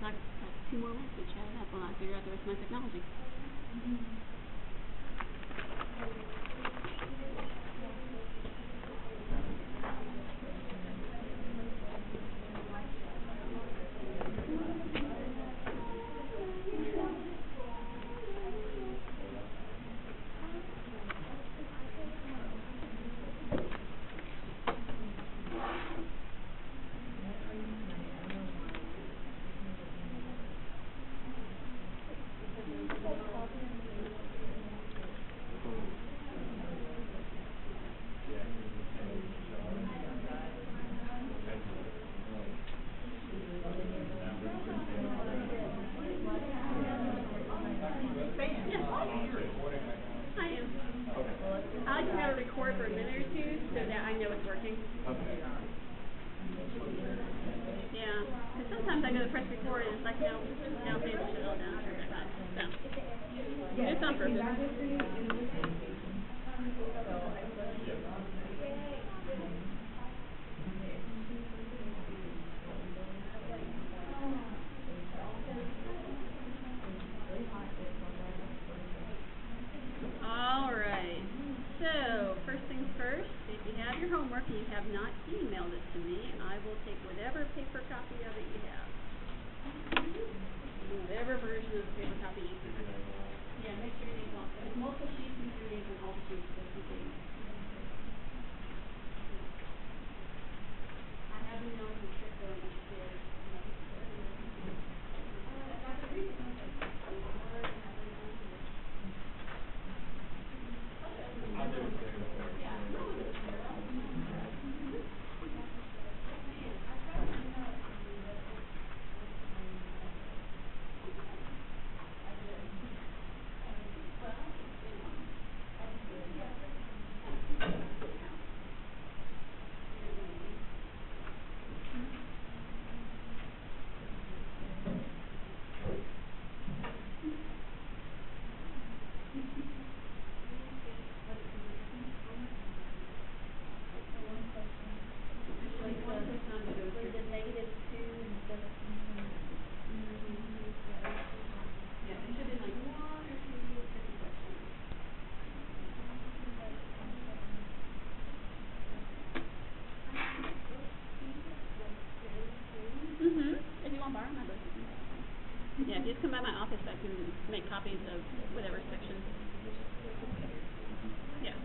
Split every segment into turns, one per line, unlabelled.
guys like 2 more minutes to chat it up while I figure out the rest of my technology. I like to have it record for a minute or two so that I know it's working.
Okay.
Yeah, because sometimes I go to press record and it's like, no, maybe I should all down, turn back on. So, it's on purpose. Alright, so first things first, if you have your homework and you have not emailed it to me, I will take whatever paper copy of it you have. Whatever version of the paper copy you have. Yeah, make sure your name's all set. If multiple sheets, make sure your name's on all the sheets just in case. I have been known to trick going upstairs. If you want to borrow my book. Yeah, if you just come by my office, I can make copies of whatever section. Yeah.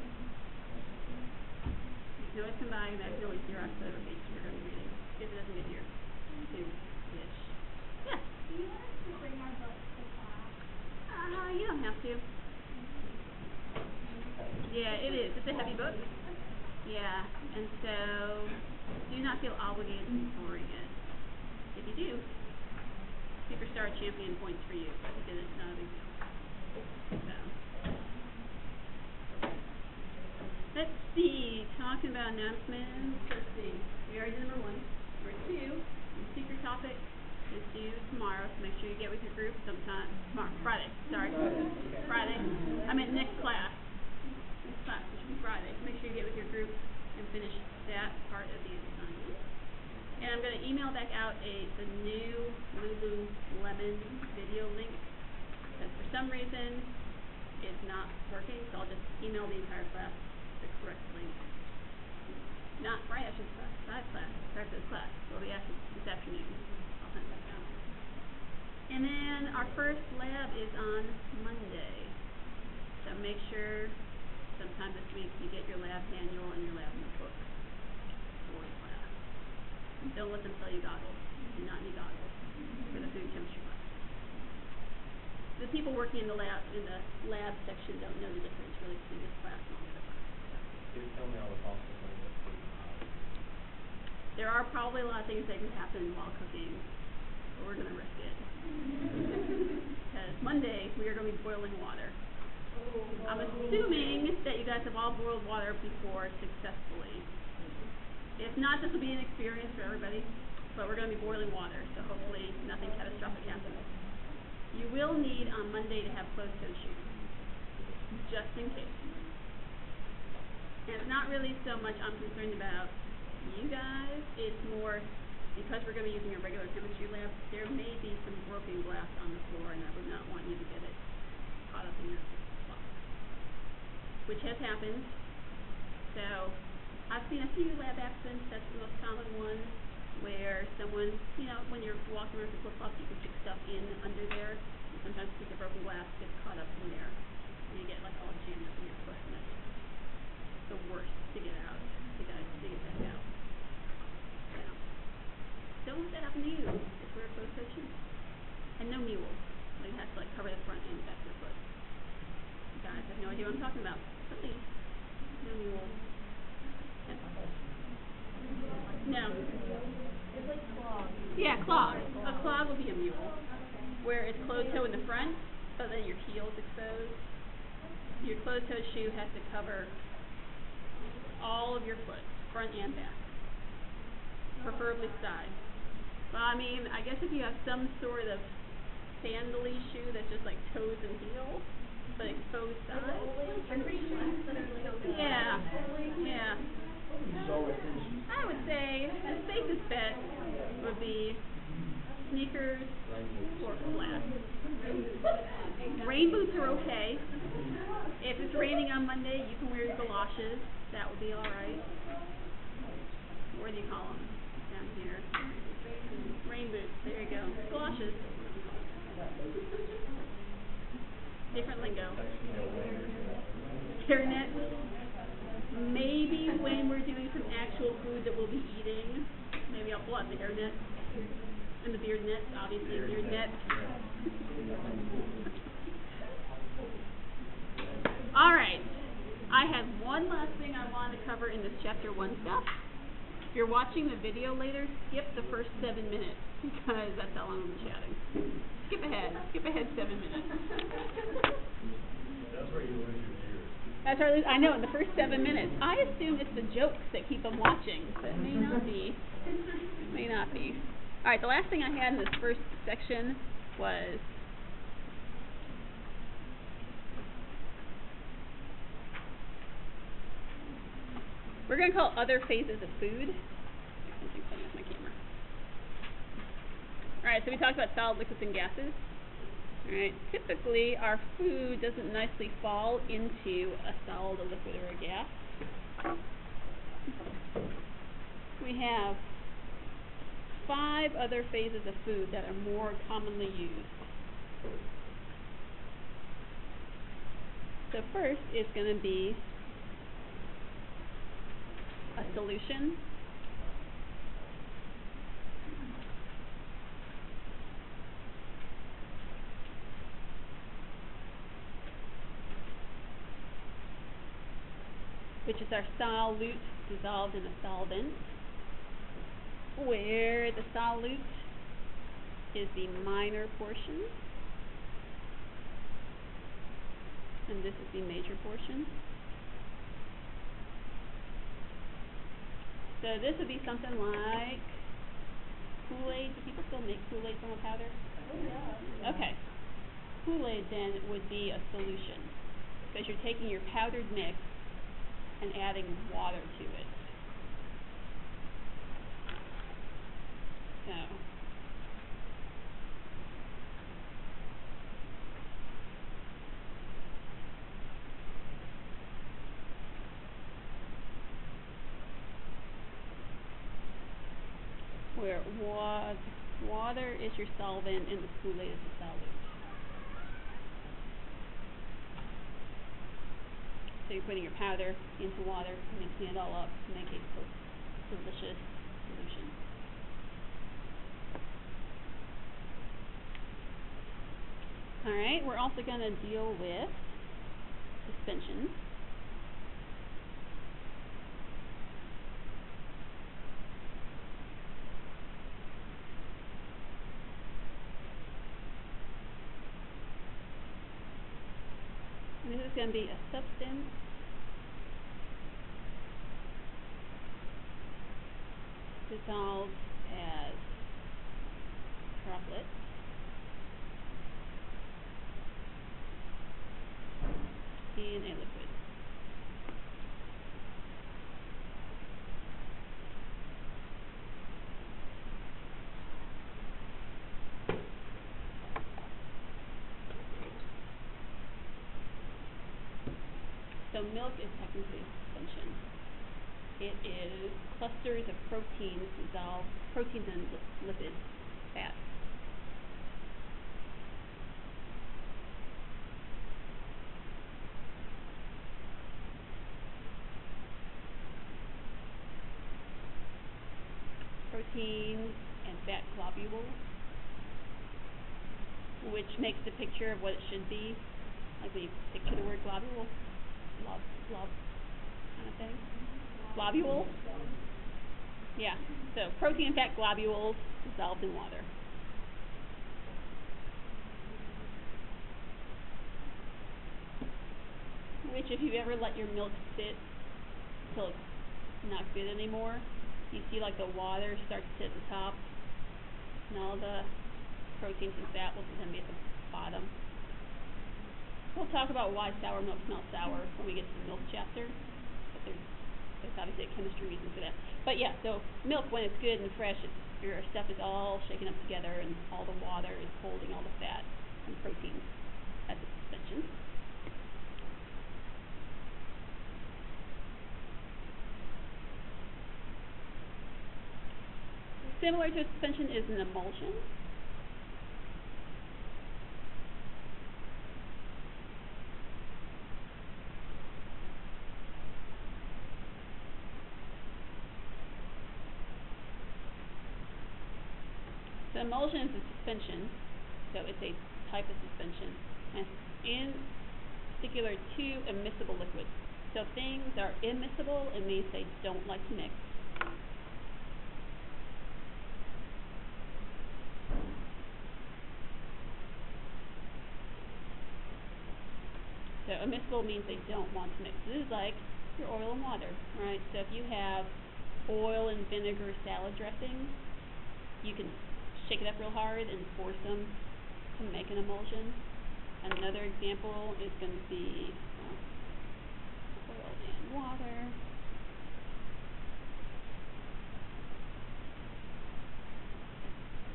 You can always come by and I can always Xerox whatever page you're going to be reading. If it doesn't get here. Soon-ish. Yeah.
Do you want us to bring our books to class?
You don't have to. Yeah, it is. It's a heavy book. Yeah, and so do not feel obligated to storing it. If you do, Superstar Champion points for you. If you did it, not a big deal. So, let's see. Talking about announcements. Let's see. We already did number 1. Number 2, the secret topic is due tomorrow, so make sure you get with your group sometime. Tomorrow, Friday. Sorry. Friday. I meant next class. Next class, which will be Friday. So make sure you get with your group and finish that part of the assignment. And I'm going to email back out the new Lululemon video link, because for some reason it's not working, so I'll just email the entire class the correct link. Not right after this class, right after this class. It'll be after this afternoon. I'll send it back out. And then our first lab is on Monday, so make sure sometime this week you get your lab manual and your lab notebook for the class. Don't let them sell you goggles. You do not need goggles for the food chemistry class. The people working in the lab section don't know the difference really between this class and all the other classes.
Can you tell me all the possible things that could
There are probably a lot of things that can happen while cooking, but we're going to risk it. Because Monday we are going to be boiling water. I'm assuming that you guys have all boiled water before successfully. If not, this will be an experience for everybody, but we're going to be boiling water, so hopefully nothing catastrophic happens. You will need on Monday to have closed-toed shoes, just in case. And it's not really so much I'm concerned about you guys, it's more because we're going to be using a regular chemistry lab, there may be some broken glass on the floor, and I would not want you to get it caught up in your box, which has happened. So I've seen a few lab accidents. That's the most common one, where someone, you know, when you're walking around with a flip-flop, you can stick stuff in under there. And sometimes a piece of broken glass gets caught up in there, and you get like all jammed up in your foot, and that's the worst to get out. You gotta dig it back out. So don't let that happen to you. Just wear closed-toed shoes, and no mule. Like, it has to like cover the front and the back of your foot. You guys have no idea what I'm talking about. Please, no mule. No.
It's like clogged.
Yeah, clog. A clog will be a mule, where it's closed-toe in the front, but then your heel's exposed. Your closed-toe shoe has to cover all of your foot, front and back, preferably side. Well, I mean, I guess if you have some sort of sandally shoe that's just like toes and heel, but exposed sides.
I'm pretty sure you said it was like
Yeah. Yeah.
So it is.
I would say the safest bet would be sneakers or flats. Rain boots are okay. If it's raining on Monday, you can wear your galoshes. That would be alright. What do you call them? Down here. Rain boots. There you go. Galoshes. Different lingo. Hairnet. Maybe when we're doing some actual food that we'll be eating, maybe I'll pull out the hairnet and the beard net, obviously beard net. Alright, I have one last thing I want to cover in this chapter 1 stuff. If you're watching the video later, skip the first 7 minutes, because that's how long we'll be chatting. Skip ahead 7 minutes.
That's where you lose your ears.
That's right, I know, in the first 7 minutes. I assume it's the jokes that keep them watching, but it may not be. May not be. Alright, the last thing I had in this first section was we're going to call other phases of food. Something funny with my camera. Alright, so we talked about solid, liquids, and gases. Alright, typically our food doesn't nicely fall into a solid, a liquid, or a gas. We have 5 other phases of food that are more commonly used. So first is going to be a solution. Which is our solute dissolved in a solvent, where the solute is the minor portion, and this is the major portion. So this would be something like Kool-Aid. Do people still make Kool-Aid from a powder?
Oh yeah.
Okay. Kool-Aid then would be a solution, because you're taking your powdered mix and adding water to it. So where water is your solvent and the Kool-Aid is the solute. So you're putting your powder into water, mixing it all up to make a delicious solution. Alright, we're also going to deal with suspensions. And this is going to be a substance dissolved as droplets in a liquid. So milk is technically a suspension. It is clusters of proteins and lipids, fats. Proteins and fat globules, which makes the picture of what it should be. Like when you picture the word globule, blob kind of thing. Globule? Yeah, so protein and fat globules dissolved in water. Which, if you've ever let your milk sit until it's not good anymore, you see like the water starts to sit at the top, and all the proteins and fat will then be at the bottom. We'll talk about why sour milk smells sour when we get to the milk chapter, but there's obviously a chemistry reason for that. But yeah, so milk, when it's good and fresh, your stuff is all shaken up together, and all the water is holding all the fat and proteins as a suspension. Similar to a suspension is an emulsion. So emulsion is a suspension, so it's a type of suspension, and in particular to immiscible liquids. So if things are immiscible, it means they don't like to mix. So immiscible means they don't want to mix. This is like your oil and water, right? So if you have oil and vinegar salad dressing, you can shake it up real hard and force them to make an emulsion. Another example is going to be oil and water.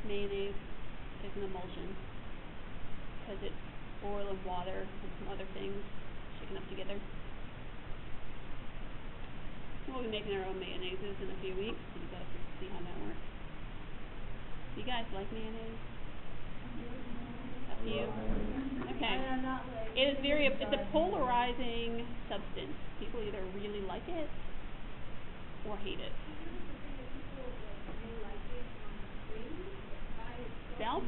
Mayonnaise is an emulsion because it's oil and water and some other things shaken up together. We'll be making our own mayonnaises in a few weeks, so you guys can see how that works. Do you guys like mayonnaise? A few? Okay. It is it's a polarizing substance. People either really like it or hate it. Itself?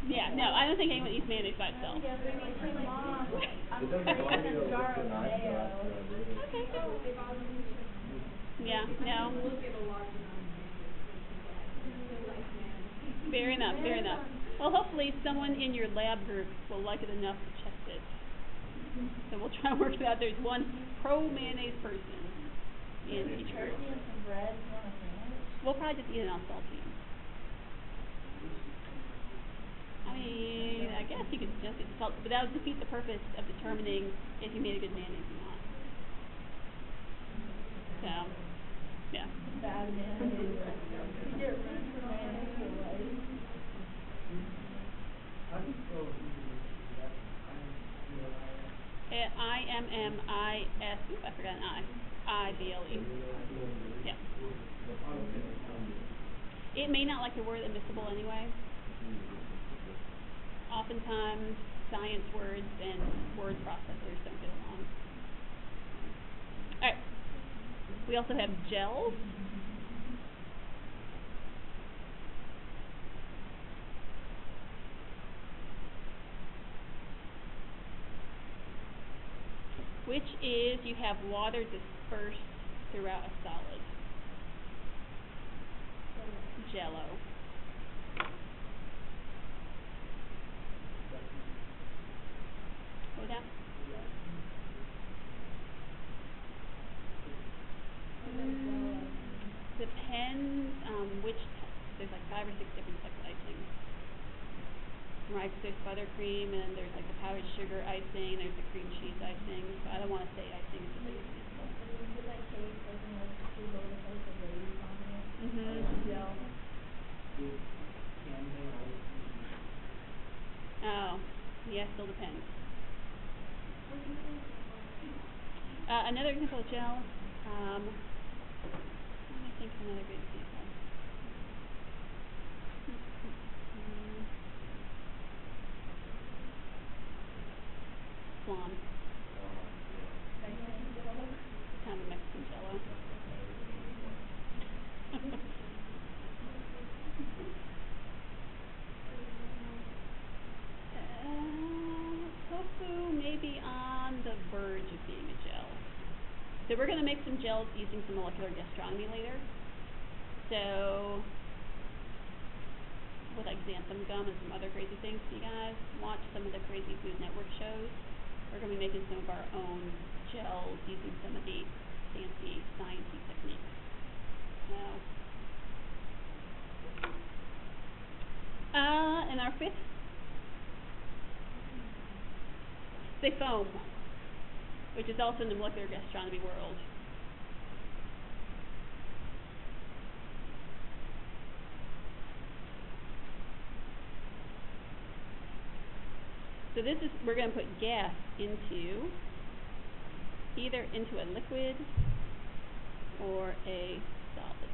Yeah, no, I don't think anyone eats mayonnaise by itself.
It doesn't bother me though, like the non-stop,
Okay. Yeah, no.
Look at a large amount of mayonnaise and people actually like mayonnaise.
Fair enough, fair enough. Well, hopefully someone in your lab group will like it enough to test it. So we'll try to work it out. There's one pro-mayonnaise person in each group. We'll probably just eat it on saltine. I mean, I guess you could just get salt, but that would defeat the purpose of determining if you made a good mayonnaise or not. So, yeah.
Bad mayonnaise. You get rid for mayonnaise for life.
How do you spell
IMMIS. Oop, I forgot an I. IBLE. Yeah. It may not like the word immiscible anyway. Oftentimes, science words and word processors don't get along. Alright. We also have gels. Which is you have water dispersed throughout a solid. Jello. What was that? Depends which there's like 5 or 6 different types of icing. Right, because there's buttercream, and there's like the powdered sugar icing, there's the cream cheese icing. So I don't want to say icing is the biggest example.
With that cake, like when like too low to put the glaze on it. Gel.
Oh, yeah, still depends.
What do you think?
Another example of gel. Let me think of another good example. Flan. Kind of a Mexican jello. Tofu may be on the verge of being a gel. So we're going to make some gels using some molecular gastronomy later. So with like xanthan gum and some other crazy things, you guys watch some of the Crazy Food Network shows. We're going to be making some of our own gels using some of the fancy sciencey techniques. And our fifth, the foam, which is also in the molecular gastronomy world. So this is, we're going to put gas into, either into a liquid or a solid.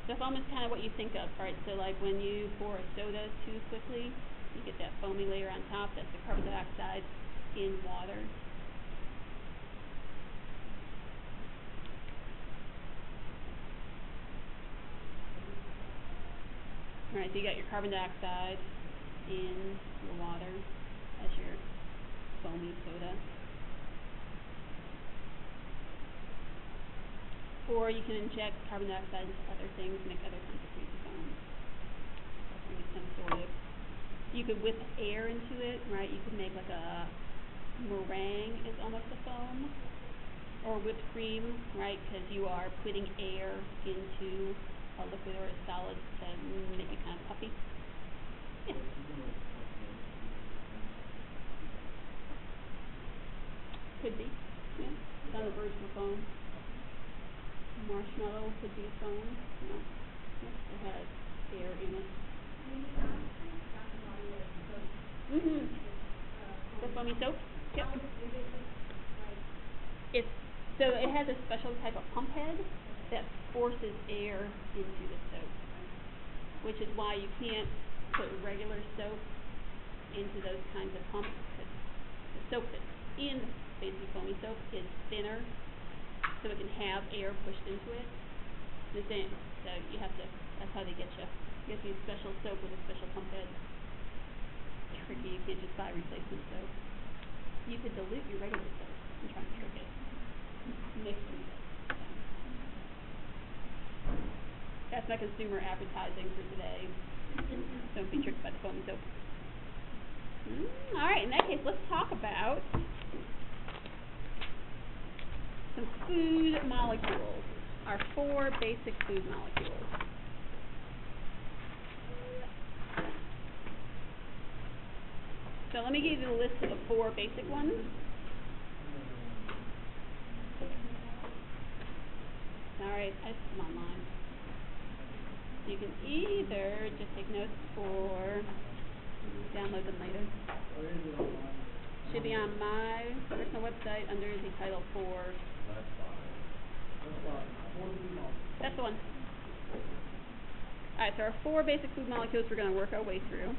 So foam is kind of what you think of, right? So like when you pour a soda too quickly, you get that foamy layer on top. That's the carbon dioxide in water. Alright, so you got your carbon dioxide in your water as your foamy soda. Or you can inject carbon dioxide into other things, make other kinds of crazy foam. Maybe some sort of, you could whip air into it, right? You could make like a meringue is almost a foam. Or whipped cream, right? Because you are putting air into a liquid or a solid to make it kind of puffy. Yeah. Could be, yeah. It's on the verge of a foam. Marshmallow could be a foam. Yeah. It has air in it. Mhm. The foamy soap. Yep. It's so it has a special type of pump head that forces air into the soap, which is why you can't put regular soap into those kinds of pumps, because the soap that's in fancy foamy soap is thinner, so it can have air pushed into it. The same. So you have to. That's how they get you. You have to use special soap with a special pump head. Tricky. You can't just buy replacement soap. You could dilute your regular soap and try and trick it. Mix them. That's my consumer advertising for today. Don't be tricked by the foamy soap. Alright, in that case, let's talk about some food molecules. Our 4 basic food molecules. So let me give you the list of the 4 basic ones. Alright, I put them online. You can either just take notes or download them later. Should be on my personal website under the title 4. That's the one. Alright, so our 4 basic food molecules we're going to work our way through.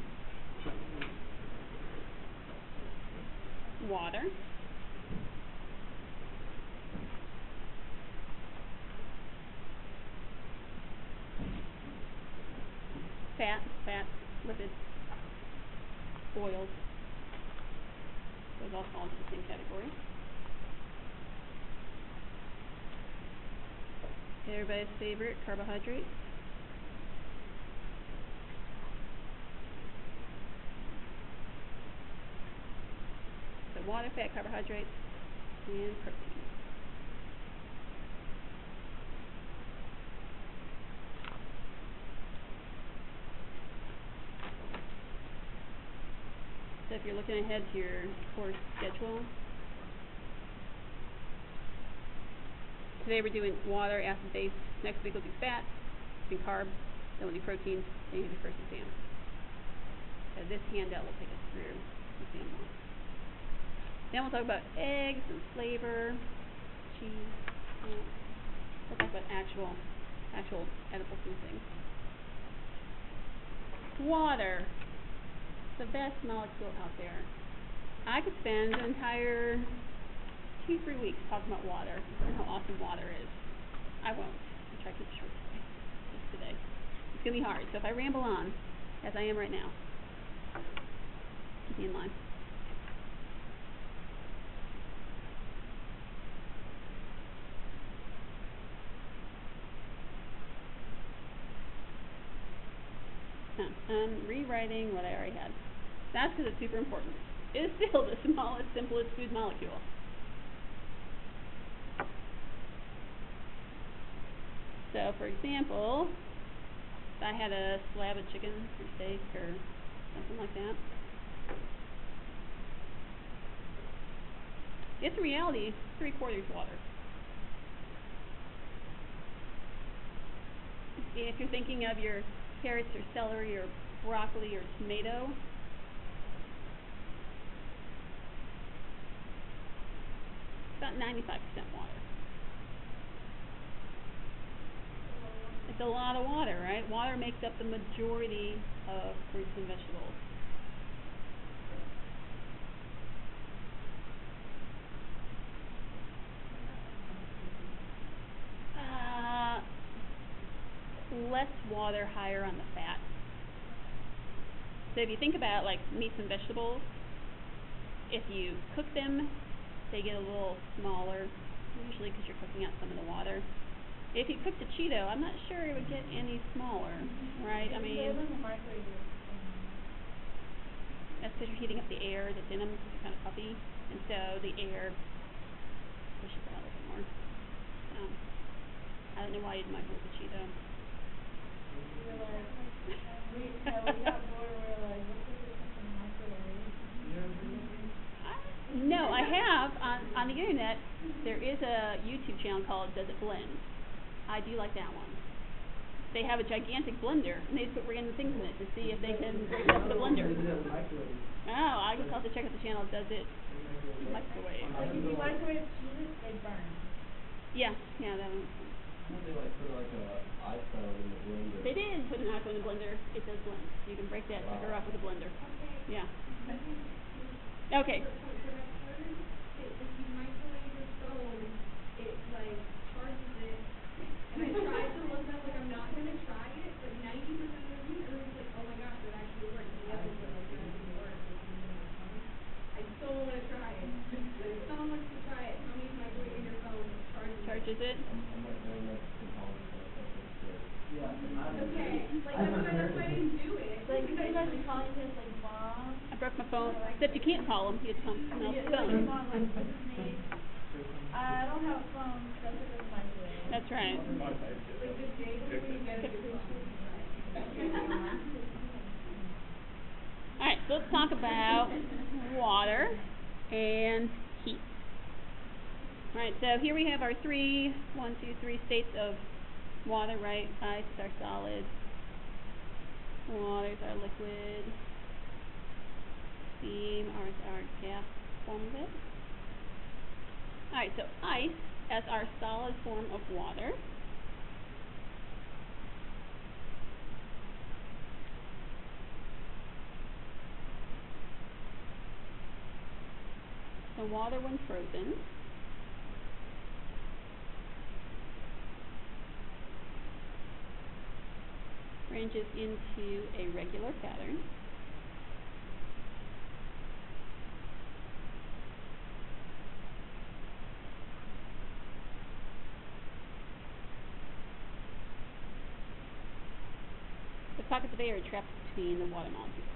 Water. Fat, lipids, oils. Those all fall into the same category. Everybody's favorite, carbohydrates. So water, fat, carbohydrates, and protein. So if you're looking ahead to your course schedule, today we're doing water, acid base. Next week we'll do fat, then carbs, then we'll do proteins, then you do the first exam. So this handout will take us through exam 1. Then we'll talk about eggs and flavor, cheese. We'll talk about actual edible food things. Water. The best molecule out there. I could spend an entire 2-3 weeks talking about water and how awesome water is. I won't. I'll try to keep it short today. Just today. It's going to be hard. So if I ramble on, as I am right now, keep me in line. I'm rewriting what I already had. That's because it's super important. It is still the smallest, simplest food molecule. So, for example, if I had a slab of chicken or steak or something like that, it's in reality 3/4 water. If you're thinking of your carrots or celery or broccoli or tomato, about 95% water. It's a lot of water, right? Water makes up the majority of fruits and vegetables. Less water, higher on the fat. So if you think about like meats and vegetables, if you cook them, they get a little smaller, usually because you're cooking out some of the water. If you cooked a Cheeto, I'm not sure it would get any smaller, right? I mean, that's because you're heating up the air that's in them. They're kind of puffy, and so the air pushes it out a little more. I don't know why you'd microwave a Cheeto.
We got bored. We're like, what's the difference in microwave?
No, I have on the internet. There is a YouTube channel called Does It Blend? I do like that one. They have a gigantic blender, and they put random things in it to see if they can break up the blender. Oh, I just have to check out the channel. Does it microwave?
Like if you microwave cheeses, they burn.
Yeah, that one.
They like put like a iPhone in the blender.
They did put an iPhone in the blender. It does blend. You can break that sucker off with a blender.
Okay.
Yeah. Okay.
What I've heard is if you microwave your phone, it like charges it. And I tried to look up, like I'm not gonna try it, but 90% of the reviews, everyone's like, oh my gosh, that actually works. And the others are like, that didn't work. Like using my phone. I still wanna try it. Someone wants to try it. Tell me if microwaving your phone charges
it.
I'm like very much component, so I think it's good. Yeah.
Okay. Like that's why I didn't do it.
Like you guys are calling this like mom?
I broke my phone. Except you can't call them. You have to call them off the phone.
I don't have a phone, that's a good microwave.
That's right.
Like the day before you get a good phone.
Alright, so let's talk about water and heat. Alright, so here we have our 3 states of water, right? Ice is our solid, water is our liquid, steam is our gas form of it. Alright, so ice as our solid form of water. So water when frozen ranges into a regular pattern. The pockets of air are trapped between the water molecules.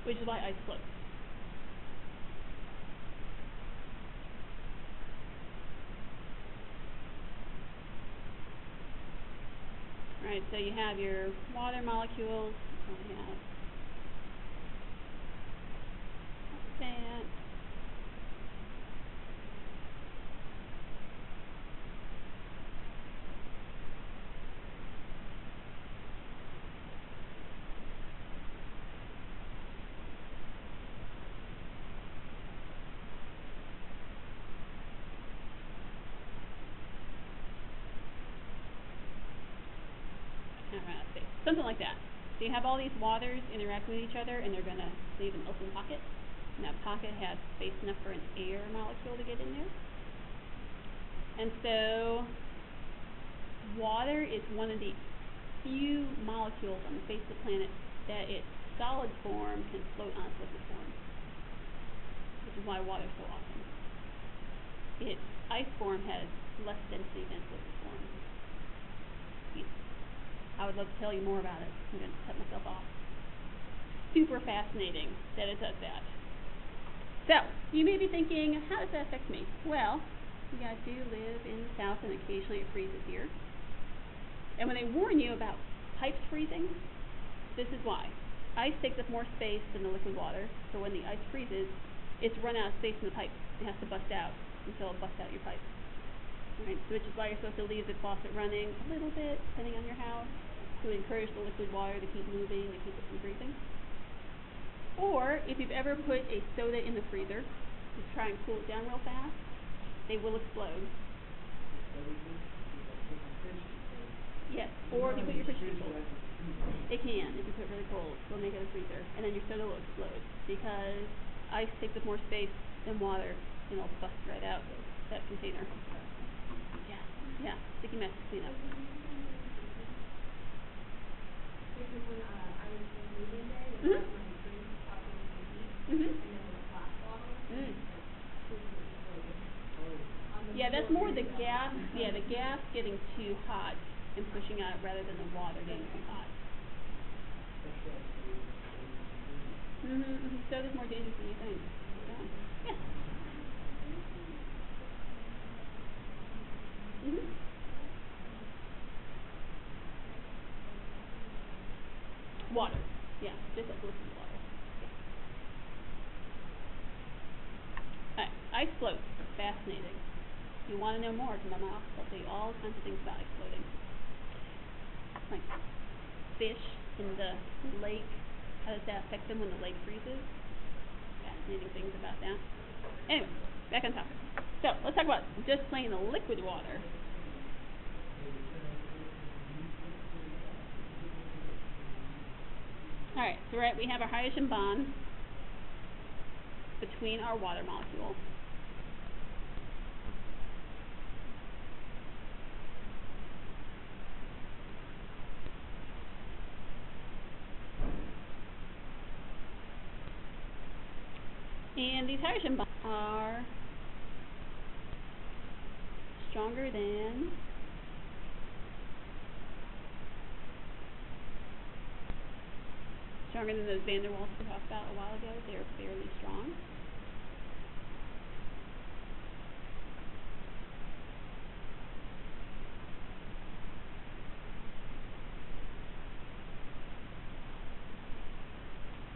Which is why ice floats. Alright, so you have your water molecules, we have that, Not run out of space. Something like that. So you have all these waters interacting with each other, and they're gonna leave an open pocket. And that pocket has space enough for an air molecule to get in there. And so water is one of the few molecules on the face of the planet that its solid form can float on its liquid form, which is why water is so awesome. Its ice form has less density than its liquid form. I would love to tell you more about it. I'm going to cut myself off. Super fascinating that it does that. So, you may be thinking, how does that affect me? Well, you guys do live in the South and occasionally it freezes here. And when they warn you about pipes freezing, this is why. Ice takes up more space than the liquid water, so when the ice freezes, it's run out of space in the pipe. It has to bust out until it busts out your pipe. Right? So which is why you're supposed to leave the faucet running a little bit, depending on your house, to encourage the liquid water to keep moving, to keep it from freezing. Or, if you've ever put a soda in the freezer to try and cool it down real fast, they will explode. Yes, or if you put your fridge cold. It can, if you put it really cold. It'll make it a freezer. And then your soda will explode. Because ice takes up more space than water, and it'll bust right out that container. Yeah, sticky mess to clean up.
Because when I was in moving day, when I had my drink out in the heat, and then the glass bottle, it was exploding.
Yeah, that's more the gas. Yeah, the gas getting too hot and pushing out rather than the water getting too hot. Soda's more dangerous than you think. Yeah. Water. Yeah, just like liquid water. Yeah. Alright, ice floats. Fascinating. If you want to know more, come on my office. I'll tell you all kinds of things about ice floating. Like fish in the lake. How does that affect them when the lake freezes? Fascinating things about that. Anyway, back on topic. So, let's talk about just plain the liquid water. Alright, so we have our hydrogen bond between our water molecule. And these hydrogen bonds are stronger than those van der Waals we talked about a while ago. They're fairly strong.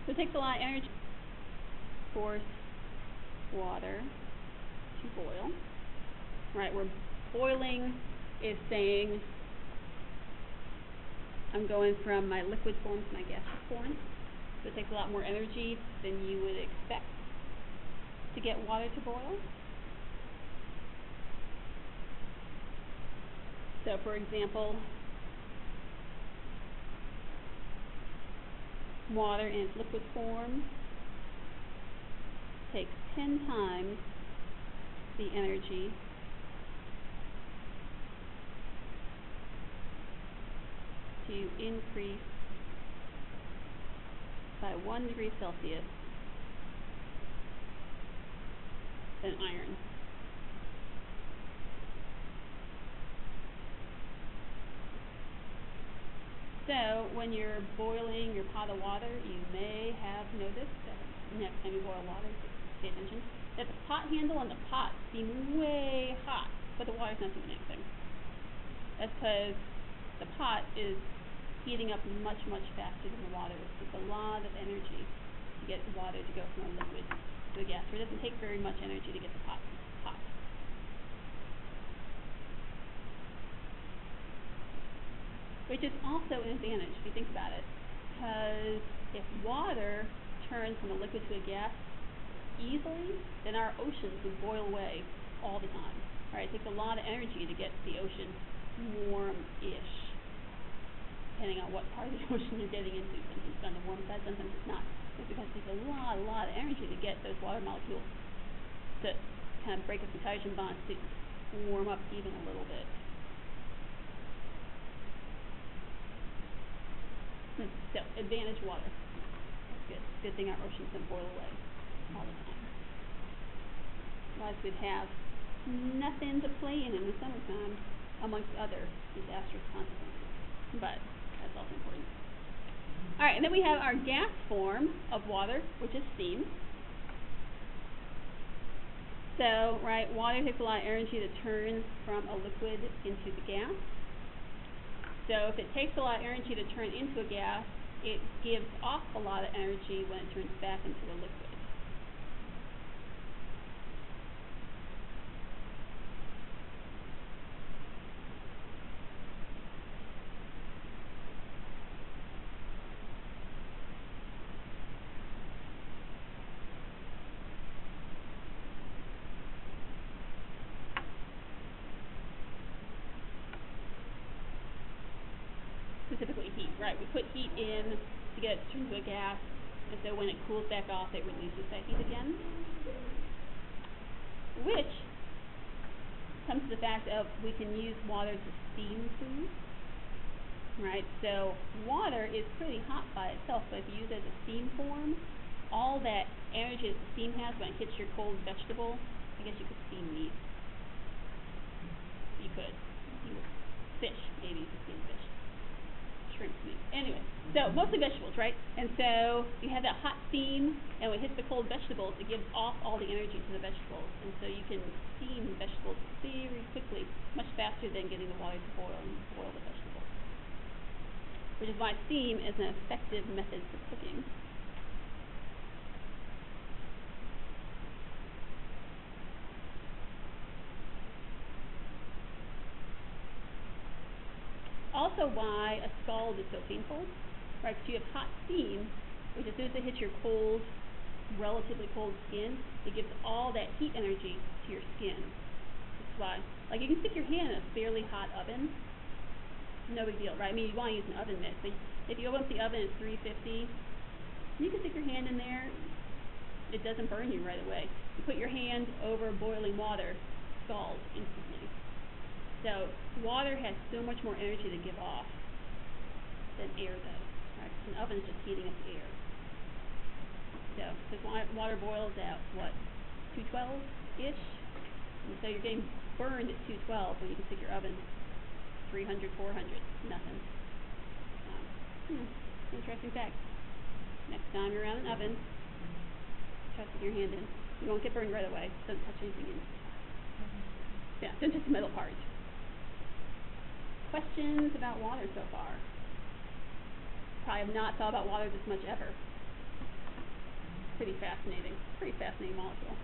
So it takes a lot of energy to force water to boil. Right, where boiling is saying I'm going from my liquid form to my gaseous form. So it takes a lot more energy than you would expect to get water to boil. So for example, water in its liquid form takes 10 times the energy to increase by 1 degree Celsius than iron. So when you're boiling your pot of water, you may have noticed that next time you boil water, pay attention, that the pot handle and the pot seem way hot, but the water's not doing anything. That's because the pot is heating up much, much faster than the water. It takes a lot of energy to get the water to go from a liquid to a gas. So it doesn't take very much energy to get the pot hot. Which is also an advantage if you think about it. Because if water turns from a liquid to a gas easily, then our oceans would boil away all the time. Right? It takes a lot of energy to get the ocean warm-ish. depending on what part of the ocean you're getting into. Sometimes it's on the warm side, sometimes it's not. It's because it takes a lot of energy to get those water molecules to kind of break up the hydrogen bonds to warm up even a little bit. So, advantage water. That's good. Good thing our oceans don't boil away all the time. Otherwise we'd have nothing to play in the summertime, amongst other disastrous consequences. But that's also important. Alright, and then we have our gas form of water, which is steam. So, right, water takes a lot of energy to turn from a liquid into the gas. So if it takes a lot of energy to turn into a gas, it gives off a lot of energy when it turns back into a liquid. Specifically heat, right? We put heat in to get it to turn to a gas, and so when it cools back off, it releases that heat again. Which comes to the fact of we can use water to steam food, right? So water is pretty hot by itself, but if you use it as a steam form, all that energy that the steam has when it hits your cold vegetable, I guess you could steam meat. You could. Fish, maybe you could steam fish. Shrimp meat. Anyway, so mostly vegetables, right? And so you have that hot steam, and when it hits the cold vegetables, it gives off all the energy to the vegetables, and so you can steam vegetables very quickly, much faster than getting the water to boil and boil the vegetables. Which is why steam is an effective method for cooking. Also why a scald is so painful, right? Because you have hot steam, which as soon as it hits your cold, relatively cold skin, it gives all that heat energy to your skin. That's why, like you can stick your hand in a fairly hot oven, no big deal, right? I mean, you want to use an oven mitt, but if you open up the oven at 350, you can stick your hand in there, it doesn't burn you right away. You put your hand over boiling water, scald instantly. So water has so much more energy to give off than air does, right? Because an oven is just heating up the air. So, because water boils at, what, 212-ish? And so you're getting burned at 212 when you can stick your oven 300, 400, nothing. Interesting fact. Next time you're around an oven, try sticking your hand in. You won't get burned right away. Doesn't touch anything in. Yeah, don't touch the metal parts. Questions about water so far? Probably have not thought about water this much ever. Pretty fascinating. Pretty fascinating molecule.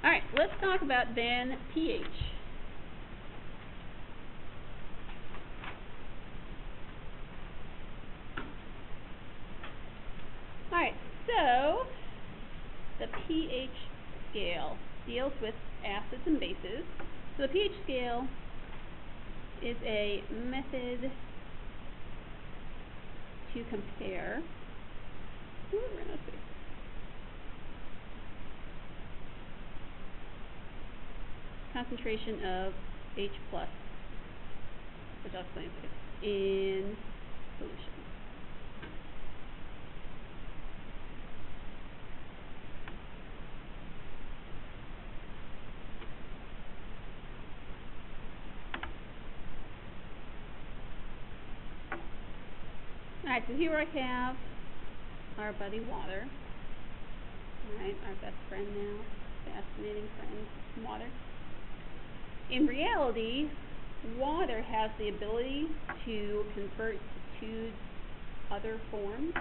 Alright, let's talk about then pH. Alright, so the pH scale deals with acids and bases. So the pH scale is a method to compare concentration of H+, which I'll explain in solution. Alright, so here I have our buddy water. Alright, our best friend now. Fascinating friend, water. In reality, water has the ability to convert to two other forms.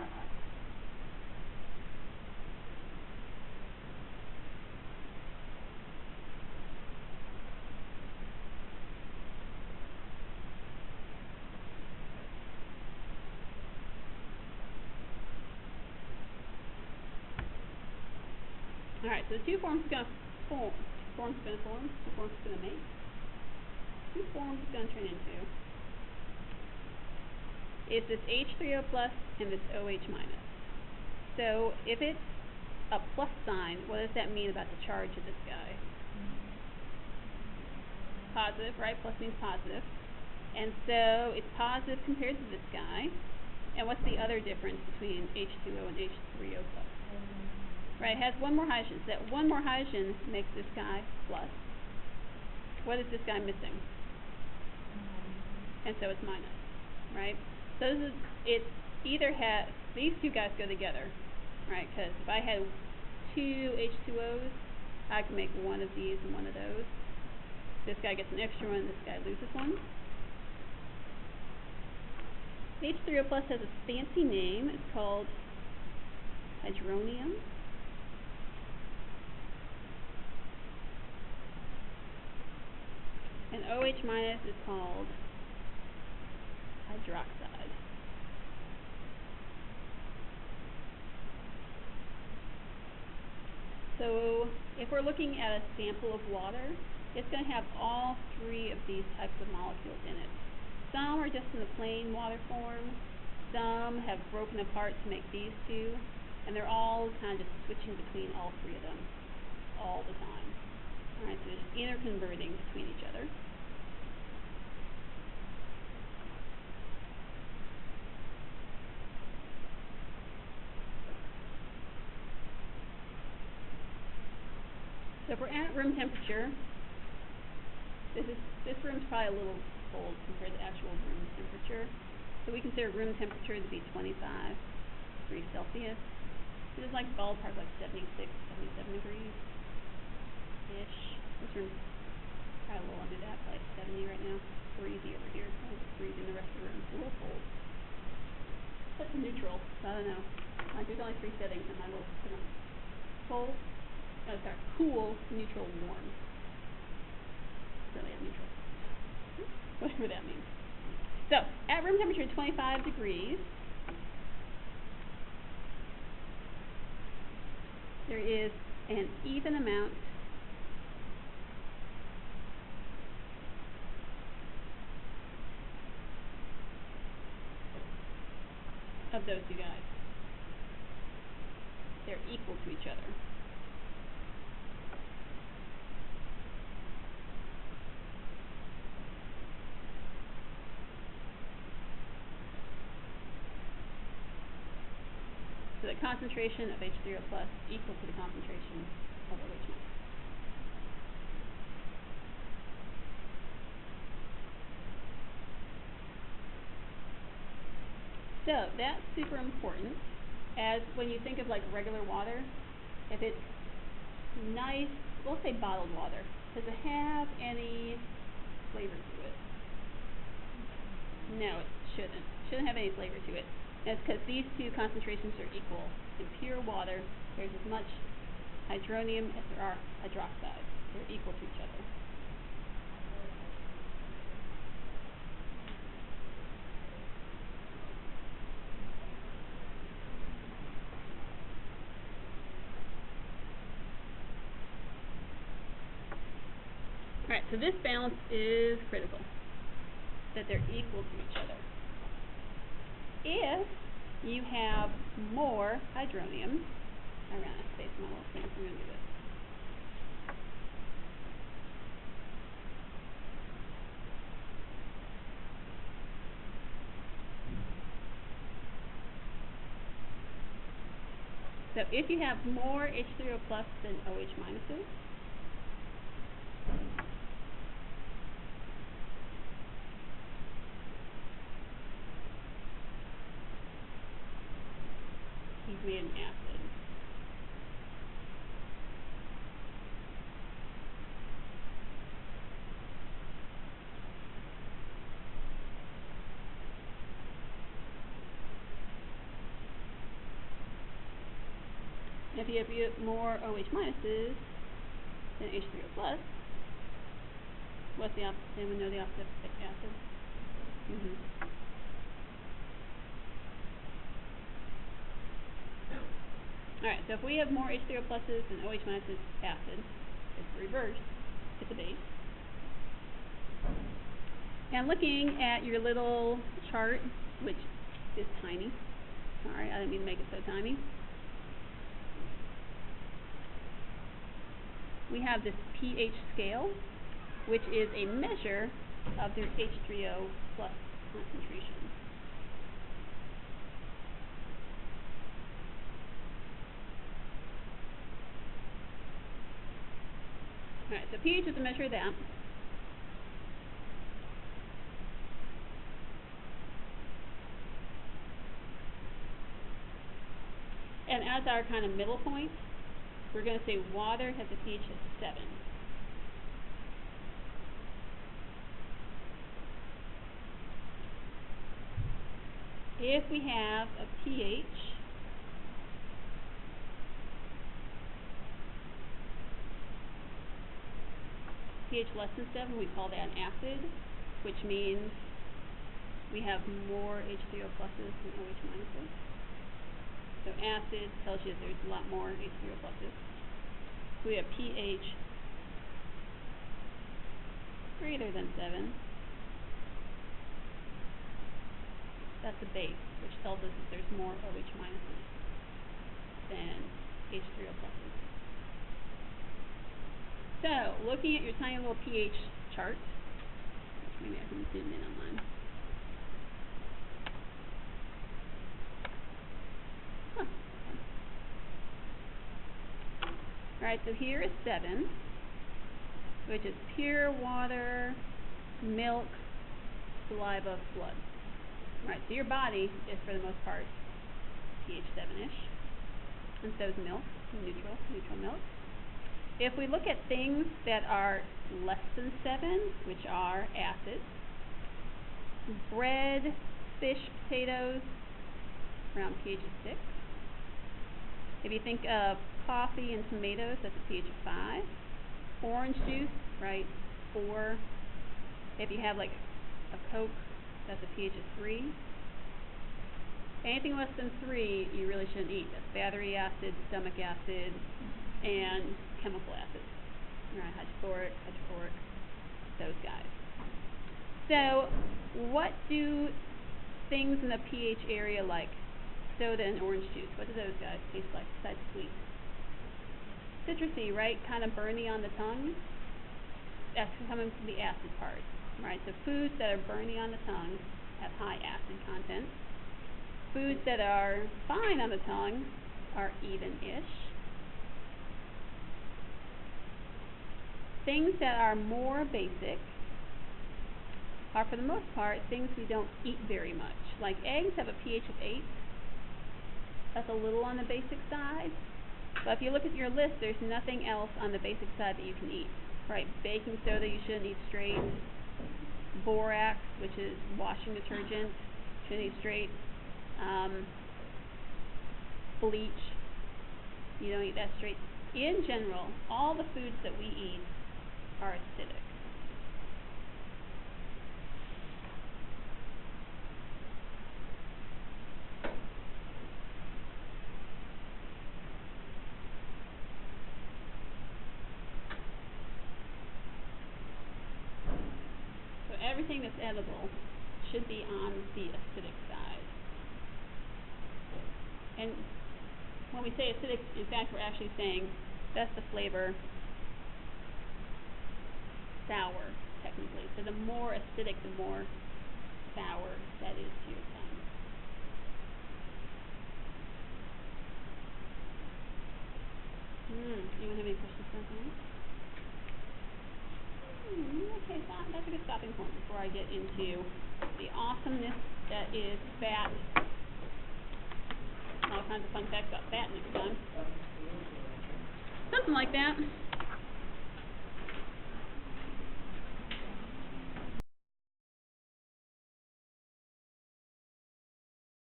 Alright, so the two forms it's going to form. Two forms it's going to make. Two forms it's going to turn into. is this H3O plus and this OH minus. So if it's a plus sign, what does that mean about the charge of this guy? Positive, right? Plus means positive. And so it's positive compared to this guy. And what's the other difference between H2O and H3O plus? Right, it has one more hydrogen. So that one more hydrogen makes this guy plus. What is this guy missing? And so it's minus, right? So it either has, these two guys go together, right? Because if I had two H2Os, I can make one of these and one of those. This guy gets an extra one, this guy loses one. H3O plus has a fancy name. It's called hydronium. And OH minus is called hydroxide. So if we're looking at a sample of water, it's going to have all three of these types of molecules in it. Some are just in the plain water form, some have broken apart to make these two, and they're all kind of just switching between all three of them all the time. Alright, so they're just interconverting between each other. So if we're at room temperature, this room's probably a little cold compared to actual room temperature. So we consider room temperature to be 25 degrees Celsius. This is like ballpark, like 76, 77 degrees-ish. This room's probably a little under that, probably 70 right now. It's breezy over here. It's freezing. The rest of the room. It's a little cold. That's neutral, so I don't know. Like there's only 3 settings in my little system. Cold, sorry, cool, neutral, warm. Really, neutral. Whatever that means. So, at room temperature 25 degrees, there is an even amount of those two guys. They're equal to each other. So the concentration of H3O plus equal to the concentration of OH minus. So that's super important, as when you think of like regular water, if it's nice, we'll say bottled water, does it have any flavor to it? No, it shouldn't. It shouldn't have any flavor to it. That's because these two concentrations are equal. In pure water, there's as much hydronium as there are hydroxides. They're equal to each other. Alright, so this balance is critical, that they're equal to each other. If you have more hydronium, I ran out of space on my little thing, so I'm going to do this. So if you have more H3O plus than OH minuses, you've made an acid. If you have more OH minuses than H3O plus, what's the opposite? Anyone know the opposite of acid? Alright, so if we have more H3O pluses than OH minuses, acid. It's the reverse. It's a base. And looking at your little chart, which is tiny. Sorry, I didn't mean to make it so tiny. We have this pH scale, which is a measure of their H3O plus concentration. Alright, so pH is a measure of that. And as our kind of middle point, we're going to say water has a pH of 7. If we have a pH less than 7, we call that an acid, which means we have more H3O pluses than OH minuses. So acid tells you that there's a lot more H3O pluses. So we have pH greater than 7. That's a base, which tells us that there's more OH minuses than H3O pluses. So, looking at your tiny little pH chart, maybe I can zoom in on mine. Alright, so here is 7, which is pure water, milk, saliva, blood. Alright, so your body is for the most part pH 7-ish, and so is milk, neutral milk. If we look at things that are less than 7, which are acids, bread, fish, potatoes, around pH of 6. If you think of coffee and tomatoes, that's a pH of 5. Orange juice, right, 4. If you have like a Coke, that's a pH of 3. Anything less than 3, you really shouldn't eat. That's battery acid, stomach acid, and chemical acids. Right, hydrochloric, those guys. So, what do things in the pH area like soda and orange juice, what do those guys taste like besides sweet? Citrusy, right? Kind of burny on the tongue. That's coming from the acid part, right? So foods that are burny on the tongue have high acid content. Foods that are fine on the tongue are even-ish. Things that are more basic are, for the most part, things we don't eat very much. Like eggs have a pH of 8. That's a little on the basic side. But if you look at your list, there's nothing else on the basic side that you can eat. Right? Baking soda you shouldn't eat straight. Borax, which is washing detergent, shouldn't eat straight. Bleach, you don't eat that straight. In general, all the foods that we eat are acidic. So everything that's edible should be on the acidic side. And when we say acidic, in fact, we're actually saying that's the flavor sour, technically. So the more acidic, the more sour that is to your tongue. Anyone have any questions for me? Okay, that's a good stopping point before I get into the awesomeness that is fat. All kinds of fun facts about fat next time. Something like that.